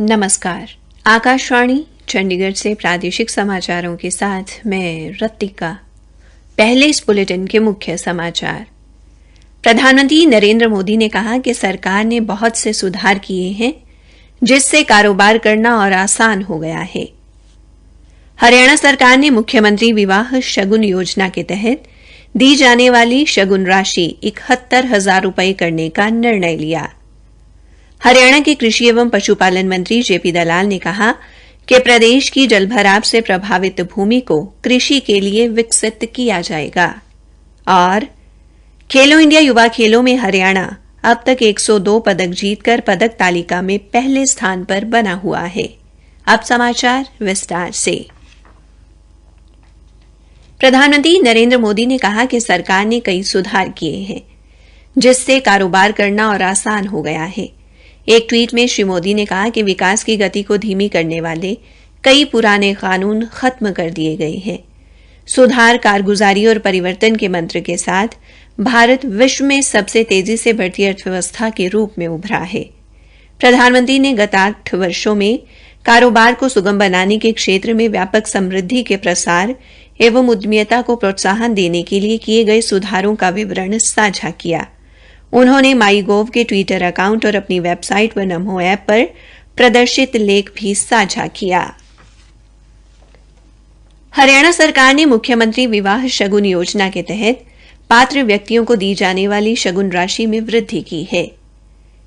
नमस्कार। आकाशवाणी चंडीगढ़ से प्रादेशिक समाचारों के साथ मैं रत्तिका। पहले इस बुलेटिन के मुख्य समाचार। प्रधानमंत्री नरेंद्र मोदी ने कहा कि सरकार ने बहुत से सुधार किए हैं जिससे कारोबार करना और आसान हो गया है। हरियाणा सरकार ने मुख्यमंत्री विवाह शगुन योजना के तहत दी जाने वाली शगुन राशि 71,000 रुपये करने का निर्णय लिया। हरियाणा के कृषि एवं पशुपालन मंत्री जेपी दलाल ने कहा कि प्रदेश की जलभराव से प्रभावित भूमि को कृषि के लिए विकसित किया जाएगा। और खेलो इंडिया युवा खेलों में हरियाणा अब तक 102 पदक जीतकर पदक तालिका में पहले स्थान पर बना हुआ है। अब समाचार विस्तार से। प्रधानमंत्री नरेंद्र मोदी ने कहा कि सरकार ने कई सुधार किए हैं जिससे कारोबार करना और आसान हो गया है। एक ट्वीट में श्री मोदी ने कहा कि विकास की गति को धीमी करने वाले कई पुराने कानून खत्म कर दिए गए हैं। सुधार, कारगुजारी और परिवर्तन के मंत्र के साथ भारत विश्व में सबसे तेजी से बढ़ती अर्थव्यवस्था के रूप में उभरा है। प्रधानमंत्री ने गत 8 वर्षों में कारोबार को सुगम बनाने के क्षेत्र में व्यापक समृद्धि के प्रसार एवं उद्यमिता को प्रोत्साहन देने के लिए किए गए सुधारों का विवरण साझा किया। उन्होंने माईगोव के ट्विटर अकाउंट और अपनी वेबसाइट व नमो ऐप पर प्रदर्शित लेख भी साझा किया। हरियाणा सरकार ने मुख्यमंत्री विवाह शगुन योजना के तहत पात्र व्यक्तियों को दी जाने वाली शगुन राशि में वृद्धि की है।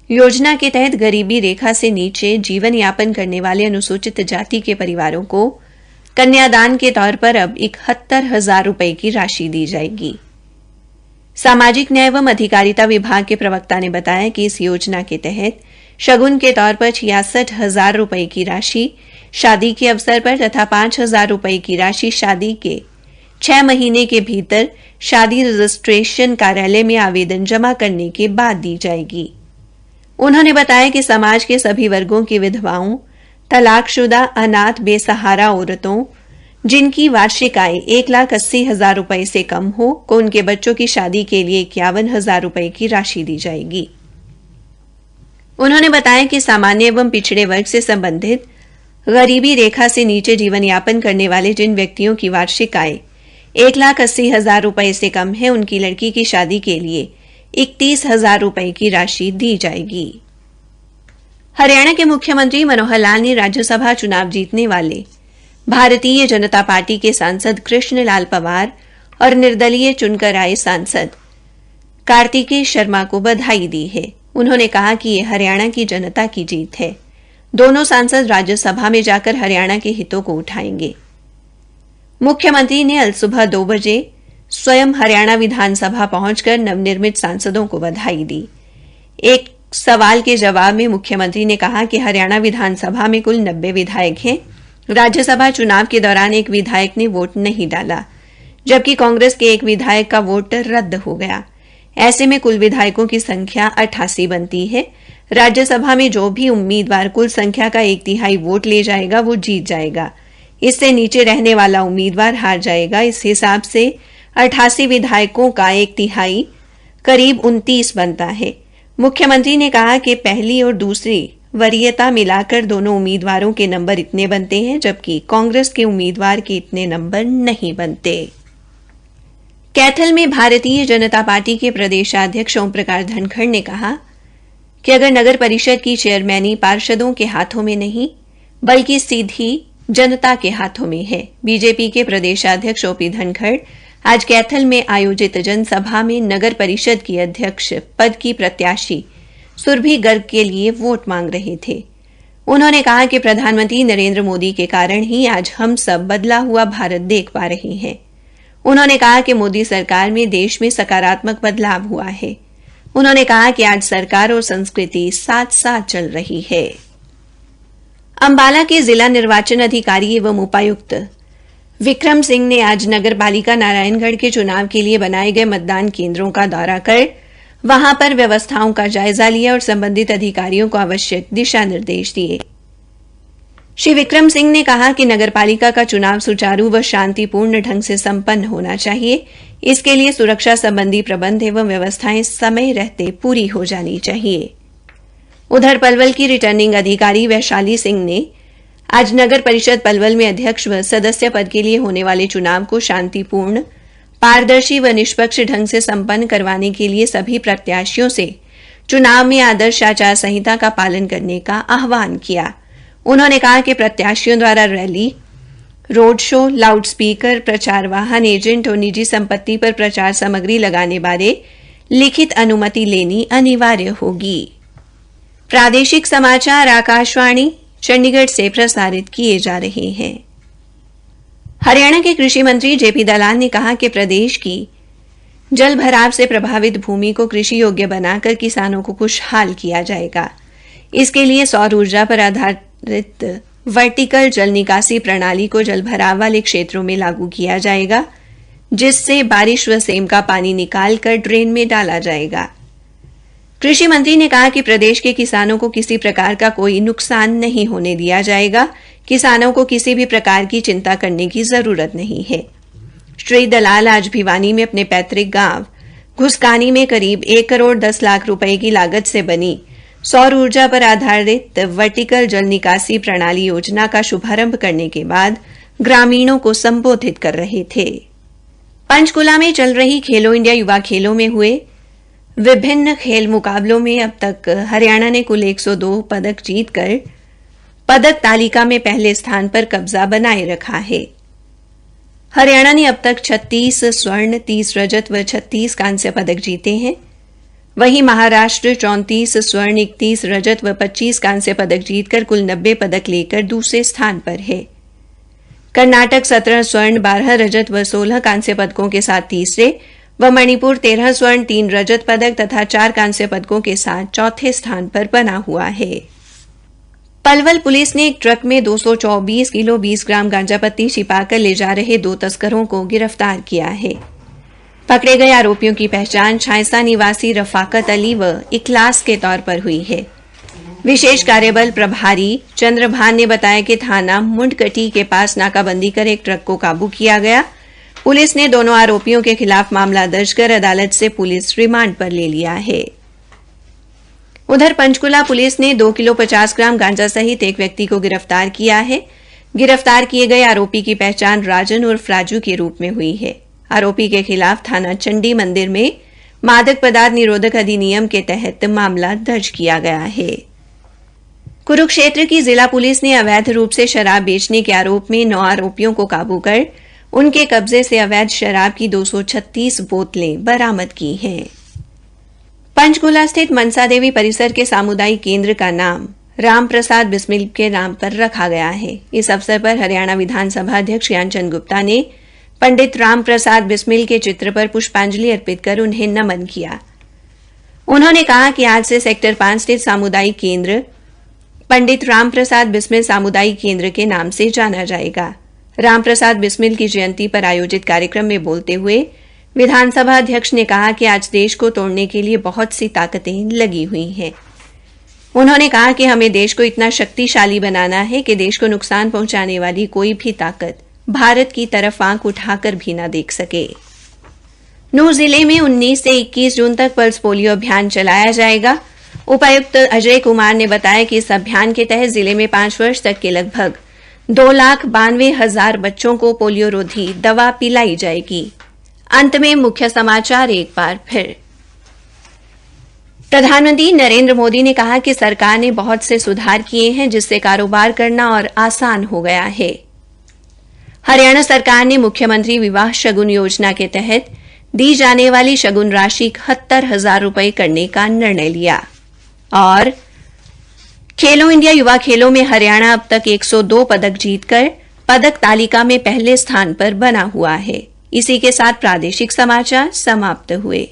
योजना के तहत गरीबी रेखा से नीचे जीवन यापन करने वाले अनुसूचित जाति के परिवारों को कन्यादान के तौर पर अब 71,000 रुपये की राशि दी जाएगी। सामाजिक न्याय एवं अधिकारिता विभाग के प्रवक्ता ने बताया कि इस योजना के तहत शगुन के तौर पर 66,000 रुपये की राशि शादी के अवसर पर तथा 5,000 रुपये की राशि शादी के 6 महीने के भीतर शादी रजिस्ट्रेशन कार्यालय में आवेदन जमा करने के बाद दी जाएगी। उन्होंने बताया कि समाज के सभी वर्गों की विधवाओं, तलाकशुदा, अनाथ, बेसहारा औरतों जिनकी वार्षिक आय 1,80,000 रुपये से कम हो को उनके बच्चों की शादी के लिए 51,000 रुपये की राशि दी जाएगी। उन्होंने बताया कि सामान्य एवं पिछड़े वर्ग से संबंधित गरीबी रेखा से नीचे जीवन यापन करने वाले जिन व्यक्तियों की वार्षिक आय 1,80,000 रुपये से कम है उनकी लड़की की शादी के लिए 31,000 रुपये की राशि दी जाएगी। हरियाणा के मुख्यमंत्री मनोहर लाल ने राज्यसभा चुनाव जीतने वाले भारतीय जनता पार्टी के सांसद कृष्ण लाल पंवार और निर्दलीय चुनकर आए सांसद कार्तिकेय शर्मा को बधाई दी है। उन्होंने कहा कि यह हरियाणा की जनता की जीत है। दोनों सांसद राज्यसभा में जाकर हरियाणा के हितों को उठाएंगे। मुख्यमंत्री ने अल सुबह 2 बजे स्वयं हरियाणा विधानसभा पहुंचकर नवनिर्मित सांसदों को बधाई दी। एक सवाल के जवाब में मुख्यमंत्री ने कहा कि हरियाणा विधानसभा में कुल 90 विधायक हैं। राज्यसभा चुनाव के दौरान एक विधायक ने वोट नहीं डाला, जबकि कांग्रेस के एक विधायक का वोट रद्द हो गया। ऐसे में कुल विधायकों की संख्या 88 बनती है। राज्यसभा में जो भी उम्मीदवार कुल संख्या का 1/3 वोट ले जाएगा वो जीत जाएगा। इससे नीचे रहने वाला उम्मीदवार हार जाएगा। इस हिसाब से 88 विधायकों का 1/3 करीब 29 बनता है। मुख्यमंत्री ने कहा कि पहली और दूसरी वरीयता मिलाकर दोनों उम्मीदवारों के नंबर इतने बनते हैं, जबकि कांग्रेस के उम्मीदवार के इतने नंबर नहीं बनते। कैथल में भारतीय जनता पार्टी के प्रदेशाध्यक्ष ओम प्रकाश धनखड़ ने कहा कि अगर नगर परिषद की चेयरमैनी पार्षदों के हाथों में नहीं बल्कि सीधी जनता के हाथों में है। बीजेपी के प्रदेशाध्यक्ष ओपी धनखड़ आज कैथल में आयोजित जनसभा में नगर परिषद की अध्यक्ष पद की प्रत्याशी सुरभि गर्ग के लिए वोट मांग रहे थे। उन्होंने कहा कि प्रधानमंत्री नरेंद्र मोदी के कारण ही आज हम सब बदला हुआ भारत देख पा रहे हैं। उन्होंने कहा कि मोदी सरकार में देश में सकारात्मक बदलाव हुआ है। उन्होंने कहा कि आज सरकार और संस्कृति साथ साथ चल रही है। अंबाला के जिला निर्वाचन अधिकारी एवं उपायुक्त विक्रम सिंह ने आज नगर पालिका नारायणगढ़ के चुनाव के लिए बनाए गए मतदान केंद्रों का दौरा कर वहां पर व्यवस्थाओं का जायजा लिया और संबंधित अधिकारियों को आवश्यक दिशा निर्देश दिए। श्री विक्रम सिंह ने कहा कि नगरपालिका का चुनाव सुचारू व शांतिपूर्ण ढंग से संपन्न होना चाहिए। इसके लिए सुरक्षा संबंधी प्रबंध एवं व्यवस्थाएं समय रहते पूरी हो जानी चाहिए। उधर पलवल की रिटर्निंग अधिकारी वैशाली सिंह ने आज नगर परिषद पलवल में अध्यक्ष व सदस्य पद के लिए होने वाले चुनाव को शांतिपूर्ण, पारदर्शी व निष्पक्ष ढंग से संपन्न करवाने के लिए सभी प्रत्याशियों से चुनाव में आदर्श आचार संहिता का पालन करने का आह्वान किया। उन्होंने कहा कि प्रत्याशियों द्वारा rally, road show, loud speaker, प्रचार वाहन, एजेंट और निजी संपत्ति पर प्रचार सामग्री लगाने बारे लिखित अनुमति लेनी अनिवार्य होगी। प्रादेशिक समाचार आकाशवाणी चंडीगढ़ से प्रसारित किए जा रहे हैं। हरियाणा के कृषि मंत्री जेपी दलाल ने कहा कि प्रदेश की जल भराव से प्रभावित भूमि को कृषि योग्य बनाकर किसानों को खुशहाल किया जाएगा। इसके लिए सौर ऊर्जा पर आधारित वर्टिकल जल निकासी प्रणाली को जल भराव वाले क्षेत्रों में लागू किया जाएगा, जिससे बारिश व सेम का पानी निकालकर ड्रेन में डाला जाएगा। कृषि मंत्री ने कहा कि प्रदेश के किसानों को किसी प्रकार का कोई नुकसान नहीं होने दिया जाएगा। किसानों को किसी भी प्रकार की चिंता करने की जरूरत नहीं है। श्री दलाल आज भिवानी में अपने पैतृक गांव घुसकानी में करीब 1 करोड़ 10 लाख रुपए की लागत से बनी सौर ऊर्जा पर आधारित वर्टिकल जल निकासी प्रणाली योजना का शुभारंभ करने के बाद ग्रामीणों को संबोधित कर रहे थे। पंचकुला में चल रही खेलो इंडिया युवा खेलों में हुए विभिन्न खेल मुकाबलों में अब तक हरियाणा ने कुल 102 पदक जीतकर पदक तालिका में पहले स्थान पर कब्जा बनाए रखा है। हरियाणा ने अब तक 36 स्वर्ण, 30 रजत व 36 कांस्य पदक जीते हैं। वहीं महाराष्ट्र 34 स्वर्ण, 31 रजत व 25 कांस्य पदक जीतकर कुल 90 पदक लेकर दूसरे स्थान पर है। कर्नाटक 17 स्वर्ण, 12 रजत व 16 कांस्य पदकों के साथ तीसरे व मणिपुर 13 स्वर्ण, 3 रजत पदक तथा 4 कांस्य पदकों के साथ चौथे स्थान पर बना हुआ है। पलवल पुलिस ने एक ट्रक में 224 किलो 20 ग्राम गांजा पत्ती छिपाकर ले जा रहे 2 तस्करों को गिरफ्तार किया है। पकड़े गए आरोपियों की पहचान छायसा निवासी रफाकत अली व इखलास के तौर पर हुई है। विशेष कार्यबल प्रभारी चंद्रभान ने बताया कि थाना मुंडकटी के पास नाकाबंदी कर एक ट्रक को काबू किया गया। पुलिस ने दोनों आरोपियों के खिलाफ मामला दर्ज कर अदालत से पुलिस रिमांड पर ले लिया है। उधर पंचकुला पुलिस ने 2 किलो 50 ग्राम गांजा सहित एक व्यक्ति को गिरफ्तार किया है। गिरफ्तार किए गए आरोपी की पहचान राजन उर्फ राजू के रूप में हुई है। आरोपी के खिलाफ थाना चंडी मंदिर में मादक पदार्थ निरोधक अधिनियम के तहत मामला दर्ज किया गया है। कुरुक्षेत्र की जिला पुलिस ने अवैध रूप से शराब बेचने के आरोप में 9 आरोपियों को काबू कर उनके कब्जे से अवैध शराब की 236 बोतलें बरामद की हैं। पंचकुला स्थित मनसा देवी परिसर के सामुदायिक केंद्र का नाम राम प्रसाद बिस्मिल के नाम पर रखा गया है। इस अवसर पर हरियाणा विधानसभा अध्यक्ष ज्ञानचंद गुप्ता ने पंडित राम प्रसाद बिस्मिल के चित्र पर पुष्पांजलि अर्पित कर उन्हें नमन किया। उन्होंने कहा कि आज से सेक्टर 5 स्थित सामुदायिक केंद्र पंडित राम प्रसाद बिस्मिल सामुदायिक केंद्र के नाम से जाना जाएगा। राम प्रसाद बिस्मिल की जयंती पर आयोजित कार्यक्रम में बोलते हुए विधानसभा अध्यक्ष ने कहा कि आज देश को तोड़ने के लिए बहुत सी ताकतें लगी हुई हैं। उन्होंने कहा कि हमें देश को इतना शक्तिशाली बनाना है कि देश को नुकसान पहुंचाने वाली कोई भी ताकत भारत की तरफ आंख उठाकर भी न देख सके। नूंह जिले में 19 से 21 जून तक पल्स पोलियो अभियान चलाया जाएगा। उपायुक्त अजय कुमार ने बताया कि इस अभियान के तहत जिले में 5 वर्ष तक के लगभग 2,92,000 बच्चों को पोलियो रोधी दवा पिलाई जाएगी। अंत में मुख्य समाचार एक बार फिर। प्रधानमंत्री नरेंद्र मोदी ने कहा कि सरकार ने बहुत से सुधार किए हैं जिससे कारोबार करना और आसान हो गया है। हरियाणा सरकार ने मुख्यमंत्री विवाह शगुन योजना के तहत दी जाने वाली शगुन राशि 71,000 रुपए करने का निर्णय लिया। और खेलो इंडिया युवा खेलों में हरियाणा अब तक 102 पदक जीतकर पदक तालिका में पहले स्थान पर बना हुआ है। इसी के साथ प्रादेशिक समाचार समाप्त हुए।